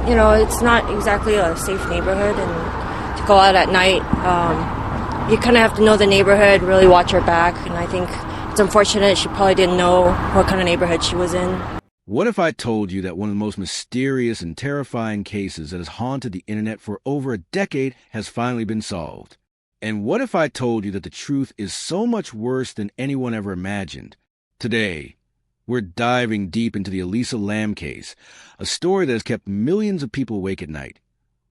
it's not exactly a safe neighborhood, and to go out at night, you kind of have to know the neighborhood, really watch her back, and I think it's unfortunate she probably didn't know what kind of neighborhood she was in. What if I told you that one of the most mysterious and terrifying cases that has haunted the internet for over a decade has finally been solved? And what if I told you that the truth is so much worse than anyone ever imagined? Today, we're diving deep into the Elisa Lam case, a story that has kept millions of people awake at night,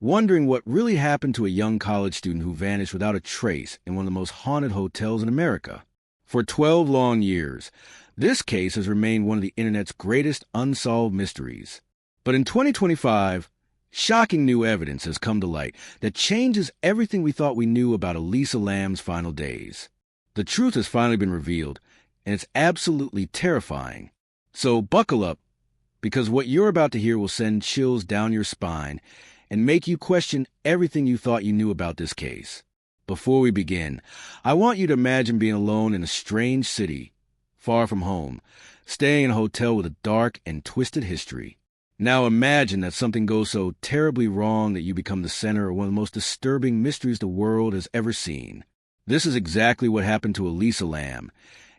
wondering what really happened to a young college student who vanished without a trace in one of the most haunted hotels in America. For 12 long years, this case has remained one of the internet's greatest unsolved mysteries. But in 2025, shocking new evidence has come to light that changes everything we thought we knew about Elisa Lam's final days. The truth has finally been revealed, and it's absolutely terrifying. So buckle up, because what you're about to hear will send chills down your spine and make you question everything you thought you knew about this case. Before we begin, I want you to imagine being alone in a strange city, far from home, staying in a hotel with a dark and twisted history. Now imagine that something goes so terribly wrong that you become the center of one of the most disturbing mysteries the world has ever seen. This is exactly what happened to Elisa Lam,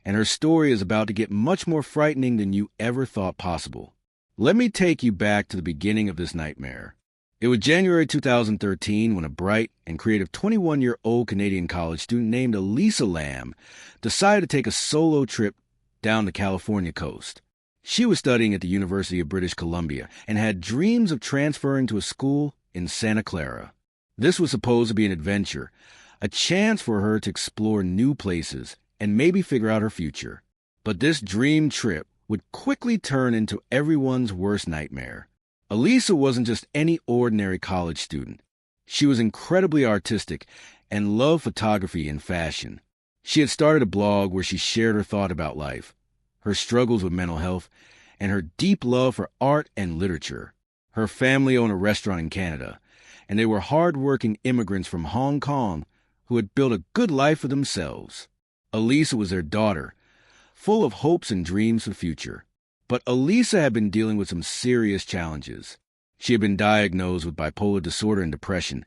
and her story is about to get much more frightening than you ever thought possible. Let me take you back to the beginning of this nightmare. It was January 2013 when a bright and creative 21-year-old Canadian college student named Elisa Lam decided to take a solo trip down the California coast. She was studying at the University of British Columbia and had dreams of transferring to a school in Santa Clara. This was supposed to be an adventure, a chance for her to explore new places and maybe figure out her future. But this dream trip would quickly turn into everyone's worst nightmare. Elisa wasn't just any ordinary college student. She was incredibly artistic and loved photography and fashion. She had started a blog where she shared her thought about life, her struggles with mental health, and her deep love for art and literature. Her family owned a restaurant in Canada, and they were hard-working immigrants from Hong Kong who had built a good life for themselves. Elisa was their daughter, full of hopes and dreams for the future. But Elisa had been dealing with some serious challenges. She had been diagnosed with bipolar disorder and depression,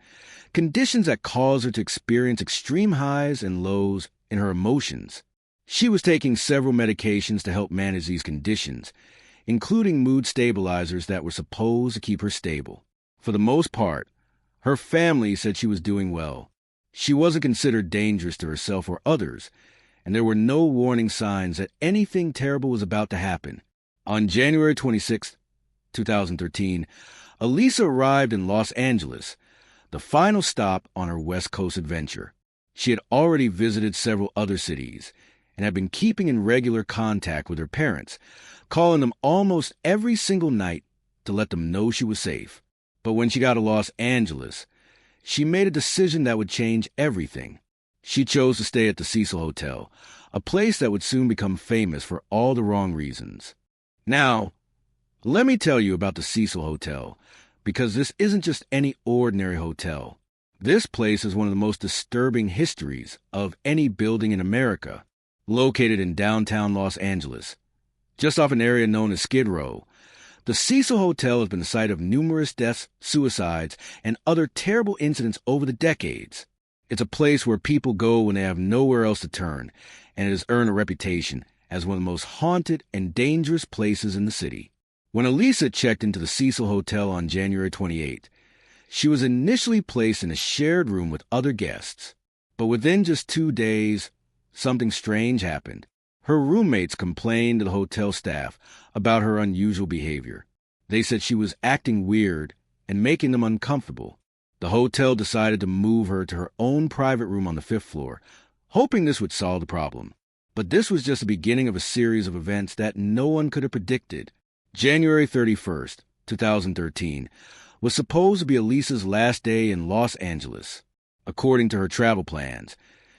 conditions that caused her to experience extreme highs and lows in her emotions. She was taking several medications to help manage these conditions, including mood stabilizers that were supposed to keep her stable. For the most part, her family said she was doing well. She wasn't considered dangerous to herself or others, and there were no warning signs that anything terrible was about to happen. On January 26, 2013, Elisa arrived in Los Angeles, the final stop on her West Coast adventure. She had already visited several other cities and had been keeping in regular contact with her parents, calling them almost every single night to let them know she was safe. But when she got to Los Angeles, she made a decision that would change everything. She chose to stay at the Cecil Hotel, a place that would soon become famous for all the wrong reasons. Now, let me tell you about the Cecil Hotel, because this isn't just any ordinary hotel. This place is one of the most disturbing histories of any building in America. Located in downtown Los Angeles, just off an area known as Skid Row, the Cecil Hotel has been the site of numerous deaths, suicides, and other terrible incidents over the decades. It's a place where people go when they have nowhere else to turn, and it has earned a reputation as one of the most haunted and dangerous places in the city. When Elisa checked into the Cecil Hotel on January 28, she was initially placed in a shared room with other guests. But within just 2 days, something strange happened. Her roommates complained to the hotel staff about her unusual behavior. They said she was acting weird and making them uncomfortable. The hotel decided to move her to her own private room on the 5th floor, hoping this would solve the problem. But this was just the beginning of a series of events that no one could have predicted. January 31st, 2013, was supposed to be Elisa's last day in Los Angeles. According to her travel plans,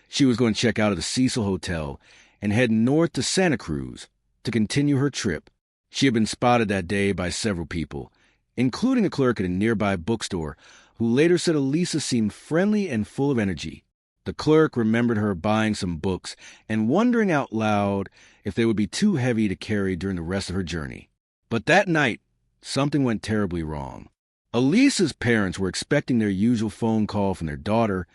she was going to check out of the Cecil Hotel and head north to Santa Cruz to continue her trip. She had been spotted that day by several people, including a clerk at a nearby bookstore who later said Elisa seemed friendly and full of energy. The clerk remembered her buying some books and wondering out loud if they would be too heavy to carry during the rest of her journey. But that night, something went terribly wrong. Elisa's parents were expecting their usual phone call from their daughter,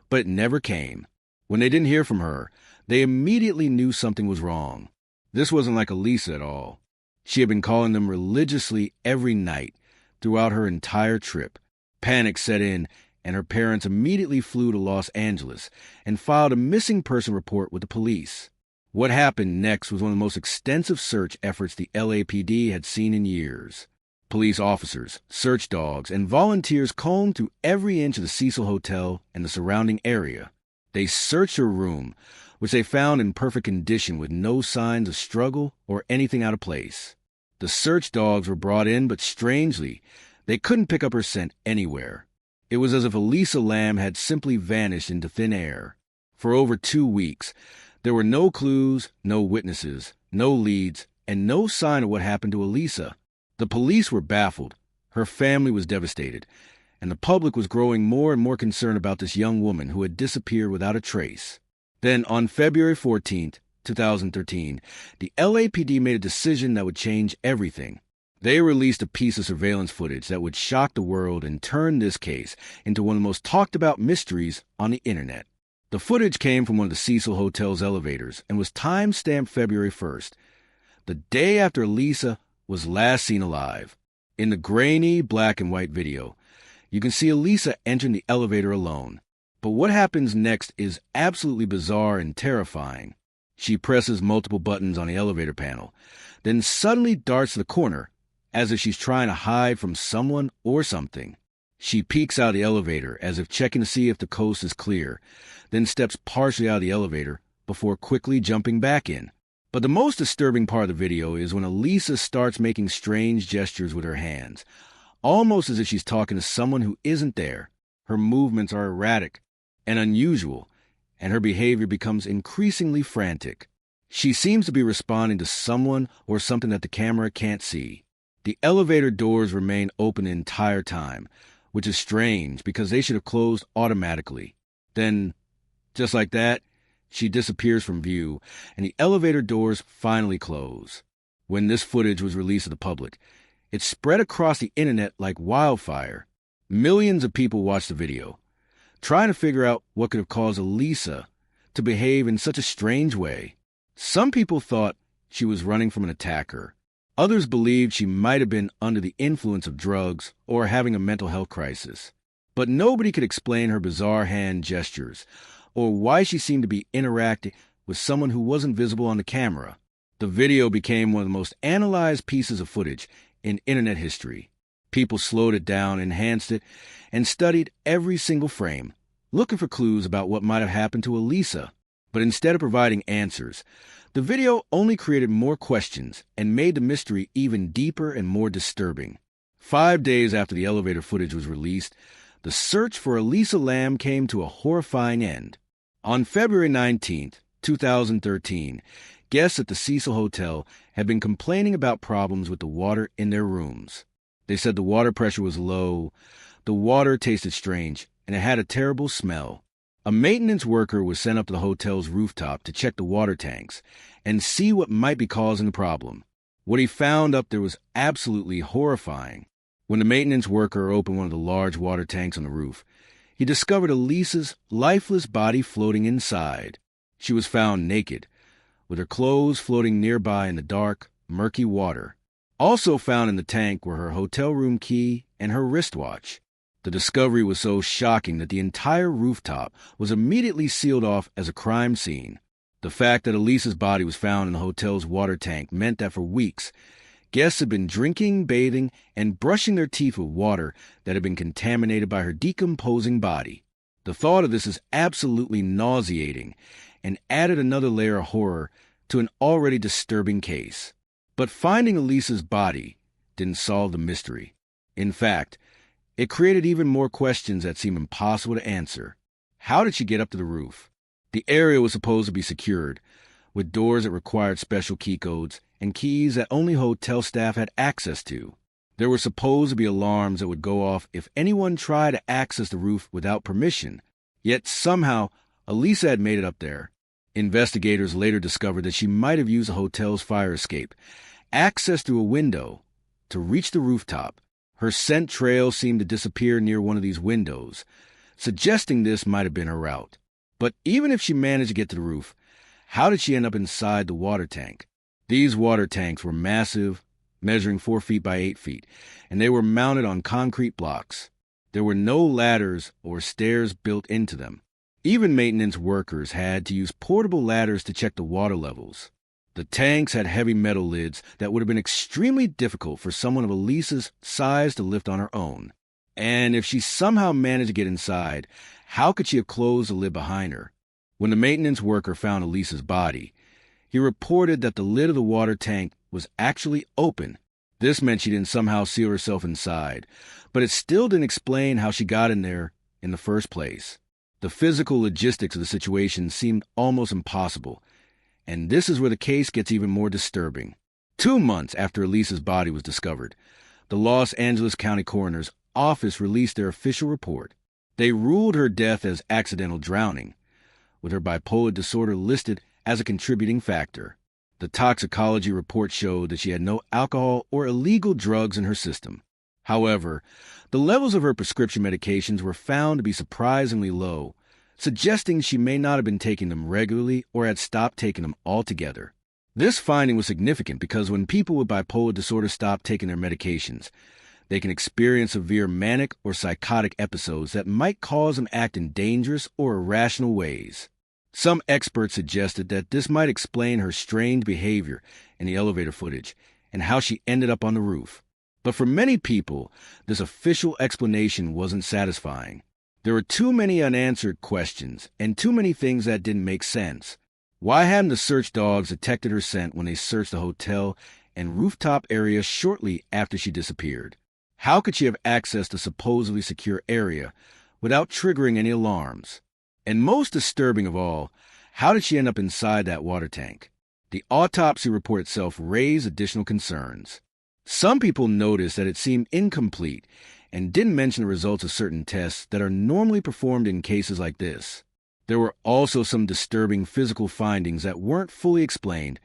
but it never came. When they didn't hear from her, they immediately knew something was wrong. This wasn't like Elisa at all. She had been calling them religiously every night throughout her entire trip. Panic set in, and her parents immediately flew to Los Angeles and filed a missing person report with the police. What happened next was one of the most extensive search efforts the LAPD had seen in years. Police officers, search dogs, and volunteers combed through every inch of the Cecil Hotel and the surrounding area. They searched her room, which they found in perfect condition with no signs of struggle or anything out of place. The search dogs were brought in, but strangely, they couldn't pick up her scent anywhere. It was as if Elisa Lam had simply vanished into thin air. For over 2 weeks, there were no clues, no witnesses, no leads, and no sign of what happened to Elisa. The police were baffled, her family was devastated, and the public was growing more and more concerned about this young woman who had disappeared without a trace. Then, on February 14th, 2013, the LAPD made a decision that would change everything. They released a piece of surveillance footage that would shock the world and turn this case into one of the most talked about mysteries on the internet. The footage came from one of the Cecil Hotel's elevators and was time-stamped February 1st, the day after Elisa was last seen alive. In the grainy black and white video, you can see Elisa entering the elevator alone. But what happens next is absolutely bizarre and terrifying. She presses multiple buttons on the elevator panel, then suddenly darts to the corner, as if she's trying to hide from someone or something. She peeks out of the elevator as if checking to see if the coast is clear, then steps partially out of the elevator before quickly jumping back in. But the most disturbing part of the video is when Elisa starts making strange gestures with her hands, almost as if she's talking to someone who isn't there. Her movements are erratic and unusual, and her behavior becomes increasingly frantic. She seems to be responding to someone or something that the camera can't see. The elevator doors remain open the entire time, which is strange because they should have closed automatically. Then, just like that, she disappears from view, and the elevator doors finally close. When this footage was released to the public, it spread across the internet like wildfire. Millions of people watched the video, trying to figure out what could have caused Elisa to behave in such a strange way. Some people thought she was running from an attacker. Others believed she might have been under the influence of drugs or having a mental health crisis. But nobody could explain her bizarre hand gestures or why she seemed to be interacting with someone who wasn't visible on the camera. The video became one of the most analyzed pieces of footage in internet history. People slowed it down, enhanced it, and studied every single frame, looking for clues about what might have happened to Elisa. But instead of providing answers, the video only created more questions and made the mystery even deeper and more disturbing. 5 days after the elevator footage was released, the search for Elisa Lam came to a horrifying end. On February 19th, 2013, guests at the Cecil Hotel had been complaining about problems with the water in their rooms. They said the water pressure was low, the water tasted strange, and it had a terrible smell. A maintenance worker was sent up to the hotel's rooftop to check the water tanks and see what might be causing the problem. What he found up there was absolutely horrifying. When the maintenance worker opened one of the large water tanks on the roof, he discovered Elisa's lifeless body floating inside. She was found naked, with her clothes floating nearby in the dark, murky water. Also found in the tank were her hotel room key and her wristwatch. The discovery was so shocking that the entire rooftop was immediately sealed off as a crime scene. The fact that Elisa's body was found in the hotel's water tank meant that for weeks, guests had been drinking, bathing, and brushing their teeth with water that had been contaminated by her decomposing body. The thought of this is absolutely nauseating and added another layer of horror to an already disturbing case. But finding Elisa's body didn't solve the mystery. In fact, it created even more questions that seem impossible to answer. How did she get up to the roof? The area was supposed to be secured, with doors that required special key codes and keys that only hotel staff had access to. There were supposed to be alarms that would go off if anyone tried to access the roof without permission. Yet somehow, Elisa had made it up there. Investigators later discovered that she might have used the hotel's fire escape, access through a window, to reach the rooftop. Her scent trail seemed to disappear near one of these windows, suggesting this might have been her route. But even if she managed to get to the roof, how did she end up inside the water tank? These water tanks were massive, measuring 4 feet by 8 feet, and they were mounted on concrete blocks. There were no ladders or stairs built into them. Even maintenance workers had to use portable ladders to check the water levels. The tanks had heavy metal lids that would have been extremely difficult for someone of Elisa's size to lift on her own. And if she somehow managed to get inside, how could she have closed the lid behind her? When the maintenance worker found Elisa's body, he reported that the lid of the water tank was actually open. This meant she didn't somehow seal herself inside, but it still didn't explain how she got in there in the first place. The physical logistics of the situation seemed almost impossible, and this is where the case gets even more disturbing. 2 months after Elisa's body was discovered, the Los Angeles County Coroner's Office released their official report. They ruled her death as accidental drowning, with her bipolar disorder listed as a contributing factor. The toxicology report showed that she had no alcohol or illegal drugs in her system. However, the levels of her prescription medications were found to be surprisingly low, suggesting she may not have been taking them regularly or had stopped taking them altogether. This finding was significant because when people with bipolar disorder stop taking their medications, they can experience severe manic or psychotic episodes that might cause them to act in dangerous or irrational ways. Some experts suggested that this might explain her strange behavior in the elevator footage and how she ended up on the roof. But for many people, this official explanation wasn't satisfying. There were too many unanswered questions and too many things that didn't make sense. Why hadn't the search dogs detected her scent when they searched the hotel and rooftop area shortly after she disappeared? How could she have accessed the supposedly secure area without triggering any alarms? And most disturbing of all, how did she end up inside that water tank? The autopsy report itself raised additional concerns. Some people noticed that it seemed incomplete and didn't mention the results of certain tests that are normally performed in cases like this. There were also some disturbing physical findings that weren't fully explained,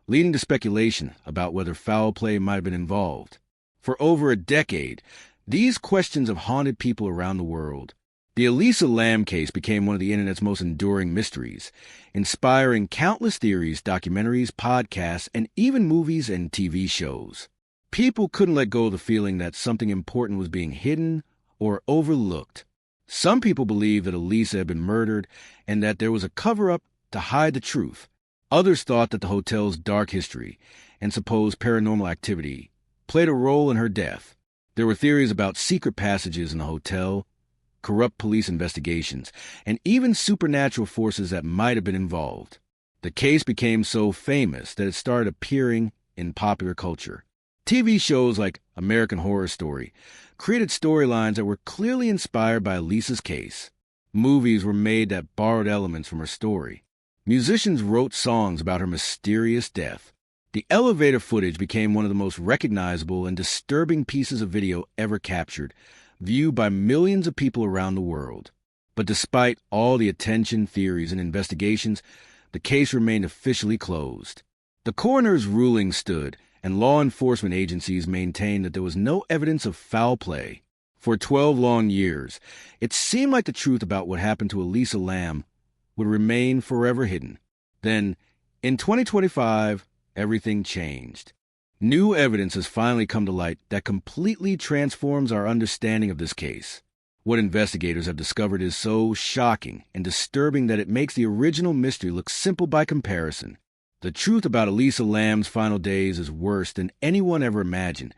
leading to speculation about whether foul play might have been involved. For over a decade, these questions have haunted people around the world. The Elisa Lam case became one of the internet's most enduring mysteries, inspiring countless theories, documentaries, podcasts, and even movies and TV shows. People couldn't let go of the feeling that something important was being hidden or overlooked. Some people believed that Elisa had been murdered and that there was a cover-up to hide the truth. Others thought that the hotel's dark history and supposed paranormal activity played a role in her death. There were theories about secret passages in the hotel, corrupt police investigations, and even supernatural forces that might have been involved. The case became so famous that it started appearing in popular culture. TV shows like American Horror Story created storylines that were clearly inspired by Elisa's case. Movies were made that borrowed elements from her story. Musicians wrote songs about her mysterious death. The elevator footage became one of the most recognizable and disturbing pieces of video ever captured, viewed by millions of people around the world. But despite all the attention, theories, and investigations, the case remained officially closed. The coroner's ruling stood, and law enforcement agencies maintained that there was no evidence of foul play. For 12 long years, it seemed like the truth about what happened to Elisa Lam would remain forever hidden. Then, in 2025, everything changed. New evidence has finally come to light that completely transforms our understanding of this case. What investigators have discovered is so shocking and disturbing that it makes the original mystery look simple by comparison. The truth about Elisa Lam's final days is worse than anyone ever imagined.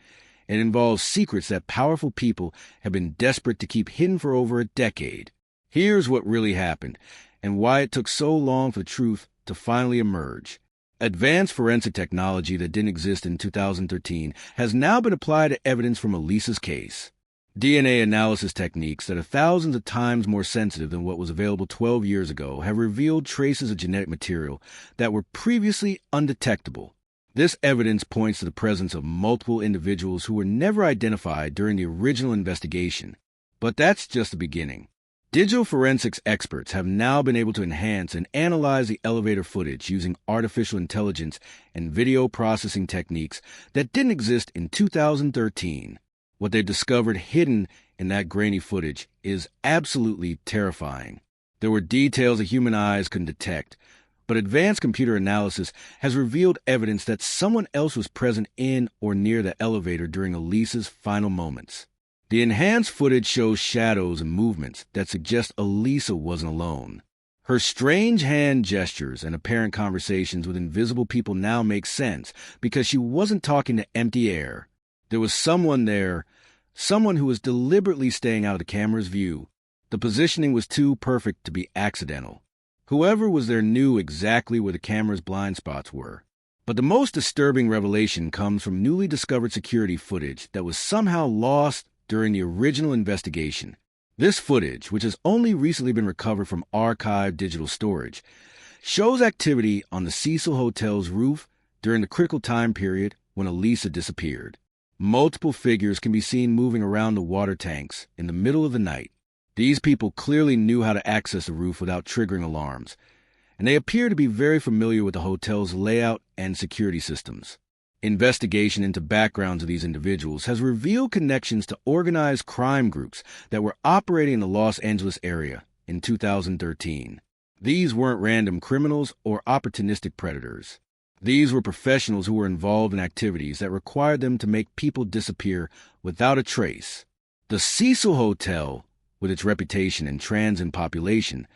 It involves secrets that powerful people have been desperate to keep hidden for over a decade. Here's what really happened, and why it took so long for the truth to finally emerge. Advanced forensic technology that didn't exist in 2013 has now been applied to evidence from Elisa's case. DNA analysis techniques that are thousands of times more sensitive than what was available 12 years ago have revealed traces of genetic material that were previously undetectable. This evidence points to the presence of multiple individuals who were never identified during the original investigation. But that's just the beginning. Digital forensics experts have now been able to enhance and analyze the elevator footage using artificial intelligence and video processing techniques that didn't exist in 2013. What they discovered hidden in that grainy footage is absolutely terrifying. There were details that human eyes couldn't detect, but advanced computer analysis has revealed evidence that someone else was present in or near the elevator during Elisa's final moments. The enhanced footage shows shadows and movements that suggest Elisa wasn't alone. Her strange hand gestures and apparent conversations with invisible people now make sense because she wasn't talking to empty air. There was someone there, someone who was deliberately staying out of the camera's view. The positioning was too perfect to be accidental. Whoever was there knew exactly where the camera's blind spots were. But the most disturbing revelation comes from newly discovered security footage that was somehow lost during the original investigation. This footage, which has only recently been recovered from archived digital storage, shows activity on the Cecil Hotel's roof during the critical time period when Elisa disappeared. Multiple figures can be seen moving around the water tanks in the middle of the night. These people clearly knew how to access the roof without triggering alarms, and they appear to be very familiar with the hotel's layout and security systems. Investigation into backgrounds of these individuals has revealed connections to organized crime groups that were operating in the Los Angeles area in 2013. These weren't random criminals or opportunistic predators. These were professionals who were involved in activities that required them to make people disappear without a trace. The Cecil Hotel, with its reputation and transient population,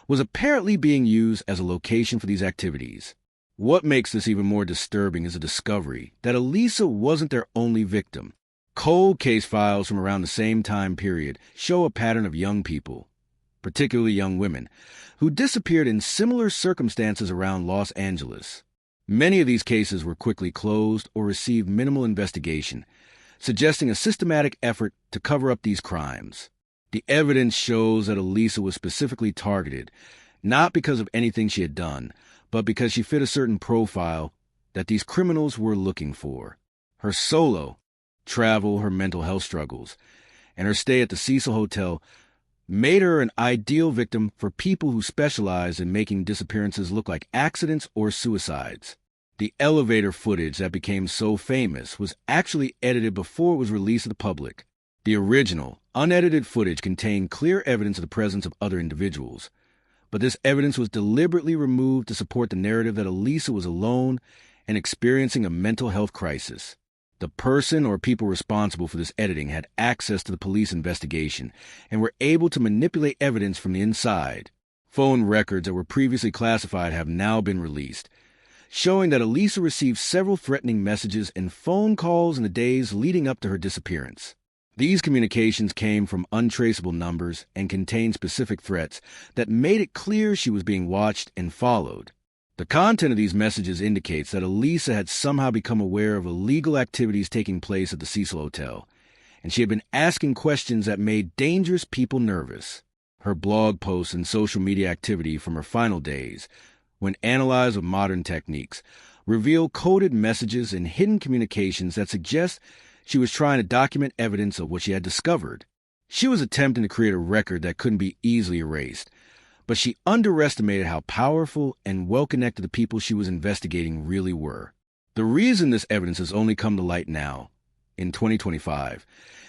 was apparently being used as a location for these activities. What makes this even more disturbing is the discovery that Elisa wasn't their only victim. Cold case files from around the same time period show a pattern of young people, particularly young women, who disappeared in similar circumstances around Los Angeles. Many of these cases were quickly closed or received minimal investigation, suggesting a systematic effort to cover up these crimes. The evidence shows that Elisa was specifically targeted, not because of anything she had done, but because she fit a certain profile that these criminals were looking for. Her solo travel, her mental health struggles, and her stay at the Cecil Hotel made her an ideal victim for people who specialize in making disappearances look like accidents or suicides. The elevator footage that became so famous was actually edited before it was released to the public. The original, unedited footage contained clear evidence of the presence of other individuals, but this evidence was deliberately removed to support the narrative that Elisa was alone and experiencing a mental health crisis. The person or people responsible for this editing had access to the police investigation and were able to manipulate evidence from the inside. Phone records that were previously classified have now been released, showing that Elisa received several threatening messages and phone calls in the days leading up to her disappearance. These communications came from untraceable numbers and contained specific threats that made it clear she was being watched and followed. The content of these messages indicates that Elisa had somehow become aware of illegal activities taking place at the Cecil Hotel, and she had been asking questions that made dangerous people nervous. Her blog posts and social media activity from her final days, when analyzed with modern techniques, reveal coded messages and hidden communications that suggest she was trying to document evidence of what she had discovered. She was attempting to create a record that couldn't be easily erased, but she underestimated how powerful and well-connected the people she was investigating really were. The reason this evidence has only come to light now, in 2025,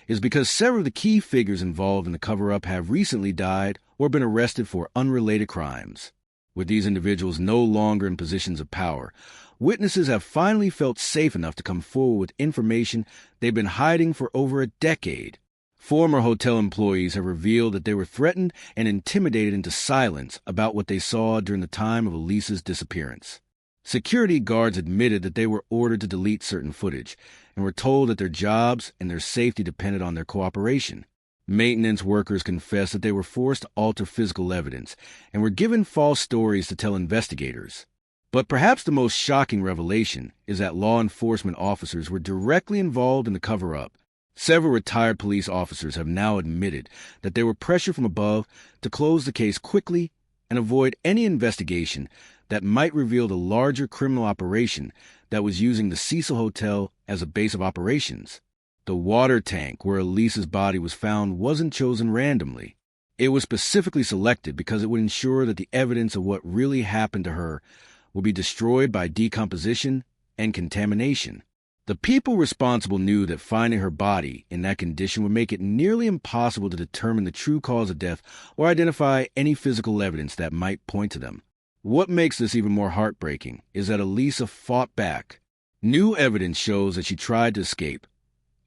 is because several of the key figures involved in the cover-up have recently died or been arrested for unrelated crimes. With these individuals no longer in positions of power, witnesses have finally felt safe enough to come forward with information they've been hiding for over a decade. Former hotel employees have revealed that they were threatened and intimidated into silence about what they saw during the time of Elisa's disappearance. Security guards admitted that they were ordered to delete certain footage and were told that their jobs and their safety depended on their cooperation. Maintenance workers confessed that they were forced to alter physical evidence and were given false stories to tell investigators. But perhaps the most shocking revelation is that law enforcement officers were directly involved in the cover-up. Several retired police officers have now admitted that they were pressured from above to close the case quickly and avoid any investigation that might reveal the larger criminal operation that was using the Cecil Hotel as a base of operations. The water tank where Elisa's body was found wasn't chosen randomly. It was specifically selected because it would ensure that the evidence of what really happened to her will be destroyed by decomposition and contamination. The The people responsible knew that finding her body in that condition would make it nearly impossible to determine the true cause of death or identify any physical evidence that might point to them. What makes this even more heartbreaking is that Elisa fought back. New evidence shows that she tried to escape,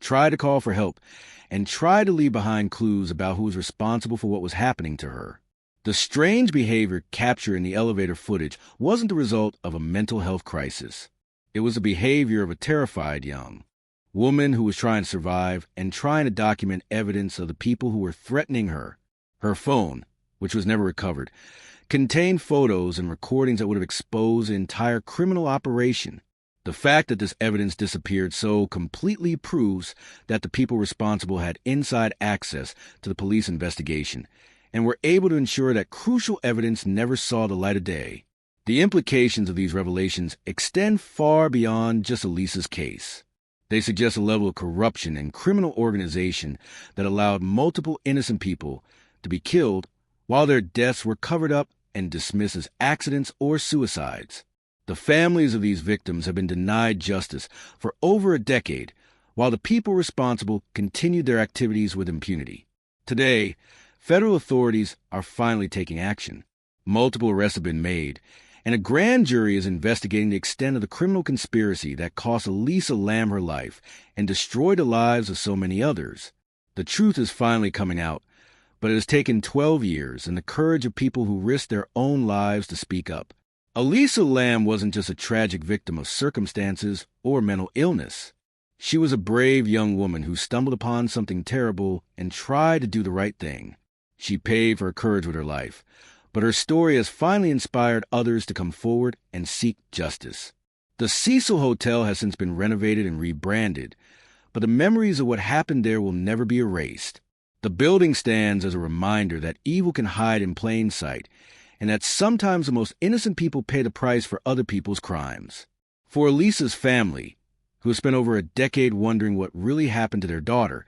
tried to call for help, and tried to leave behind clues about who was responsible for what was happening to her. The strange behavior captured in the elevator footage wasn't the result of a mental health crisis. It was the behavior of a terrified young woman who was trying to survive and trying to document evidence of the people who were threatening her. Her phone, which was never recovered, contained photos and recordings that would have exposed the entire criminal operation. The fact that this evidence disappeared so completely proves that the people responsible had inside access to the police investigation and were able to ensure that crucial evidence never saw the light of day. The implications of these revelations extend far beyond just Elisa's case. They suggest a level of corruption and criminal organization that allowed multiple innocent people to be killed while their deaths were covered up and dismissed as accidents or suicides. The families of these victims have been denied justice for over a decade, while the people responsible continued their activities with impunity. Today, federal authorities are finally taking action. Multiple arrests have been made, and a grand jury is investigating the extent of the criminal conspiracy that cost Elisa Lam her life and destroyed the lives of so many others. The truth is finally coming out, but it has taken 12 years and the courage of people who risked their own lives to speak up. Elisa Lam wasn't just a tragic victim of circumstances or mental illness. She was a brave young woman who stumbled upon something terrible and tried to do the right thing. She paid for her courage with her life, but her story has finally inspired others to come forward and seek justice. The Cecil Hotel has since been renovated and rebranded, but the memories of what happened there will never be erased. The building stands as a reminder that evil can hide in plain sight, and that sometimes the most innocent people pay the price for other people's crimes. For Elisa's family, who has spent over a decade wondering what really happened to their daughter,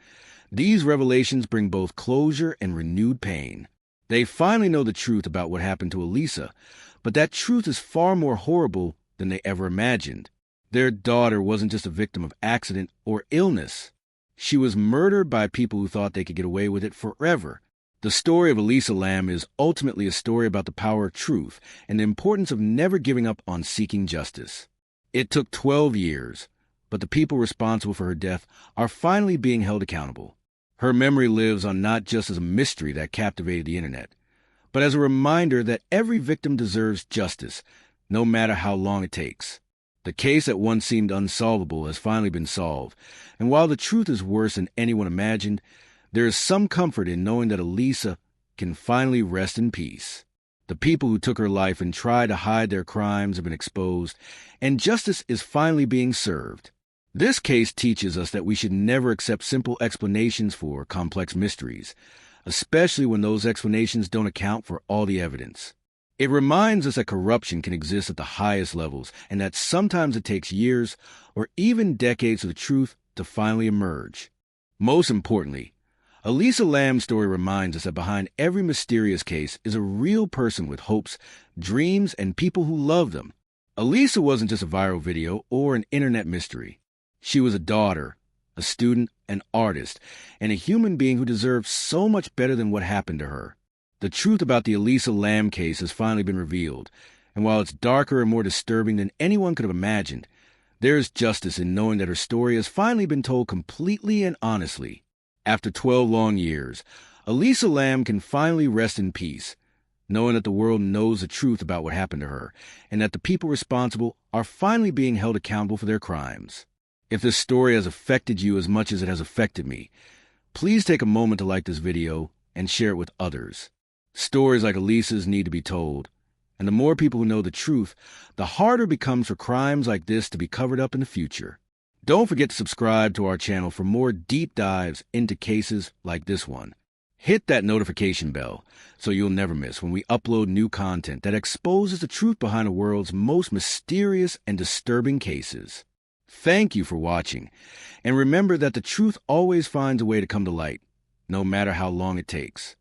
these revelations bring both closure and renewed pain. They finally know the truth about what happened to Elisa, but that truth is far more horrible than they ever imagined. Their daughter wasn't just a victim of accident or illness. She was murdered by people who thought they could get away with it forever. The story of Elisa Lam is ultimately a story about the power of truth and the importance of never giving up on seeking justice. It took 12 years, but the people responsible for her death are finally being held accountable. Her memory lives on not just as a mystery that captivated the internet, but as a reminder that every victim deserves justice, no matter how long it takes. The case that once seemed unsolvable has finally been solved, and while the truth is worse than anyone imagined, there is some comfort in knowing that Elisa can finally rest in peace. The people who took her life and tried to hide their crimes have been exposed, and justice is finally being served. This case teaches us that we should never accept simple explanations for complex mysteries, especially when those explanations don't account for all the evidence. It reminds us that corruption can exist at the highest levels, and that sometimes it takes years or even decades for the truth to finally emerge. Most importantly, Elisa Lam's story reminds us that behind every mysterious case is a real person with hopes, dreams, and people who love them. Elisa wasn't just a viral video or an internet mystery. She was a daughter, a student, an artist, and a human being who deserved so much better than what happened to her. The truth about the Elisa Lam case has finally been revealed, and while it's darker and more disturbing than anyone could have imagined, there is justice in knowing that her story has finally been told completely and honestly. After 12 long years, Elisa Lam can finally rest in peace, knowing that the world knows the truth about what happened to her, and that the people responsible are finally being held accountable for their crimes. If this story has affected you as much as it has affected me, please take a moment to like this video and share it with others. Stories like Elisa's need to be told, and the more people who know the truth, the harder it becomes for crimes like this to be covered up in the future. Don't forget to subscribe to our channel for more deep dives into cases like this one. Hit that notification bell so you'll never miss when we upload new content that exposes the truth behind the world's most mysterious and disturbing cases. Thank you for watching, and remember that the truth always finds a way to come to light, no matter how long it takes.